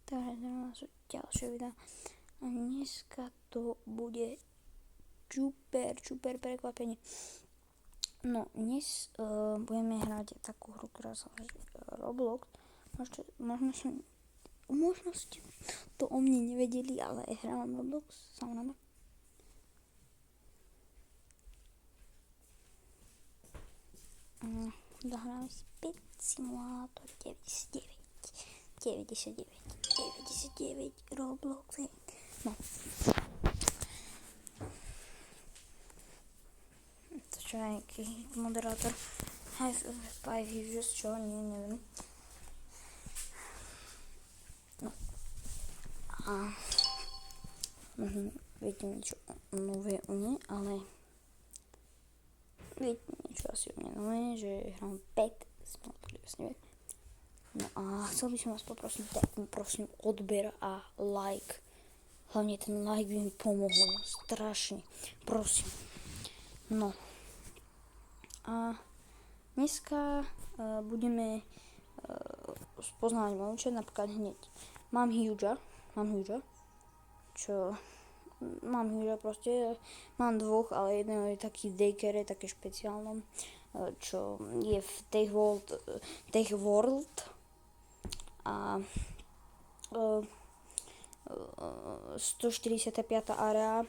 Takže to sú ďalšie videá. A dneska to bude super prekvapenie. No, dnes budeme hrať takú hru, ktorá sa volá Roblox. Možno ste to o mne nevedeli, ale hrávam Roblox, samozrejme. Zahráme si Pet Simulator 99 Roblox. No. To čo je nejaký moderátor. Have 5 users, čo? Neviem. No. A možno viete niečo nové u mne, ale viete niečo asi u mne nové, že hrám Pet Simulator 99. No a chcel by som vás poprosiť, dajte mi prosím odber a like. Hlavne ten like by mi pomohol strašne, prosím. No a dneska budeme spoznávať malúček, napríklad hneď. Mám Hughea, proste, mám dvoch, ale jedného je taký v daycare, také špeciálnom, čo je v Tech World a 145. area.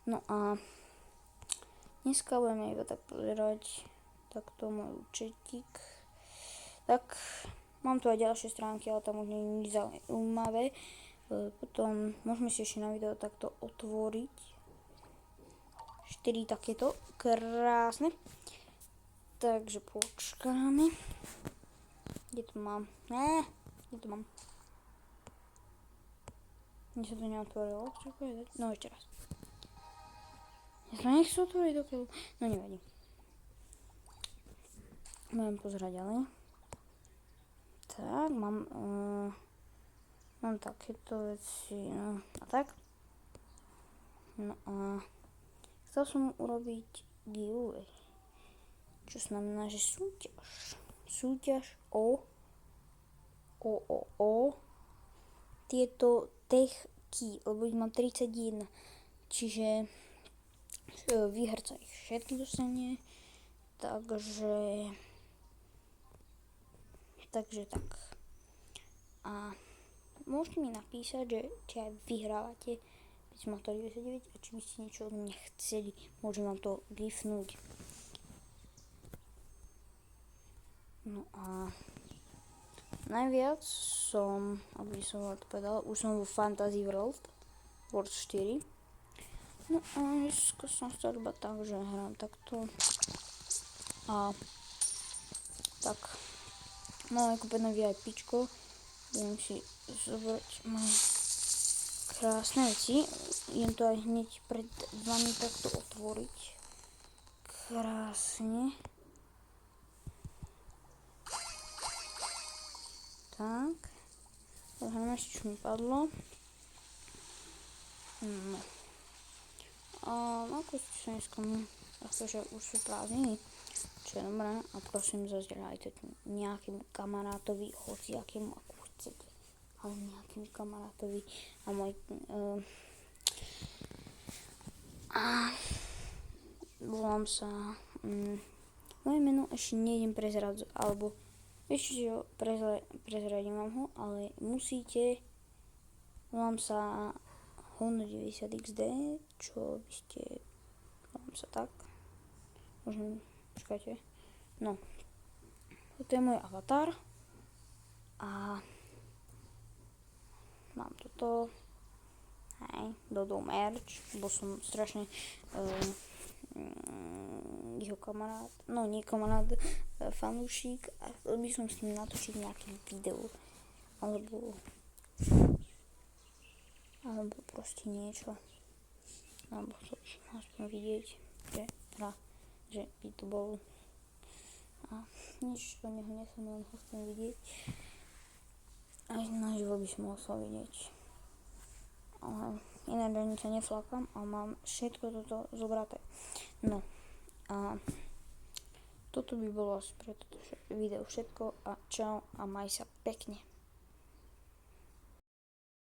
No a dneska budeme iba tak pozerať takto môj účetík. Tak mám tu aj ďalšie stránky, ale tam už nie je nič zaujímavé. Potom môžeme si ešte na video takto otvoriť 4 takéto krásne. Takže počkáme. Kde to mám? Mne sa to neotvorilo. No ešte raz. Ja sa nechcem otvoriť do keľu. No nevadí. Budem pozerať ďalej. Tak, mám takéto veci. No a tak. No a chcel som urobiť giveaway. Čo znamená, že súťaž o tieto tech key, lebo ich mám 31. Čiže výherca ich všetky dostane. Takže tak. A môžete mi napísať, že či aj vyhrávate Pet Simulator 99 a či by ste niečo od mňa chceli. Môžem vám to gifnúť. No a najviac som, aby som vám to povedal, už som vo Fantasy World 4. No a dneska som chcel iba tak, že hrám takto. A tak, mám aj kúpené VIPčko. Budem si zobrať moje krásne veci. Idem to aj hneď pred vami takto otvoriť. Krásne. Tak. Pozrieme si, čo mi padlo. No. A ako ste sa dneska pretože už sú prázdniny, čo je dobré. A prosím, zazdieľajte nejakému kamarátovi, hociakému, ako chcete. Ale nejakému kamarátovi a volám sa moje meno ešte nejdem prezradzať, alebo ešte ho prezradím vám ho, ale musíte. Volám sa Honor90XD, čo by ste. Volám sa tak. Možno, počkajte. No. Toto je môj avatar. A mám toto. Hej, Dodo merch, bo som strašne jeho kamarát, no nie kamarát, fanúšik a chcel by som s ním natočiť nejaké video alebo proste niečo, alebo to aspoň vidieť, že by to bolo a nič do neho nechcem, len ho chcem vidieť. Aj naživo by som ho chcel vidieť. Ale iné do ničo neflakám a mám všetko toto zobraté. No a toto by bolo asi pre toto video všetko a čau a maj sa pekne.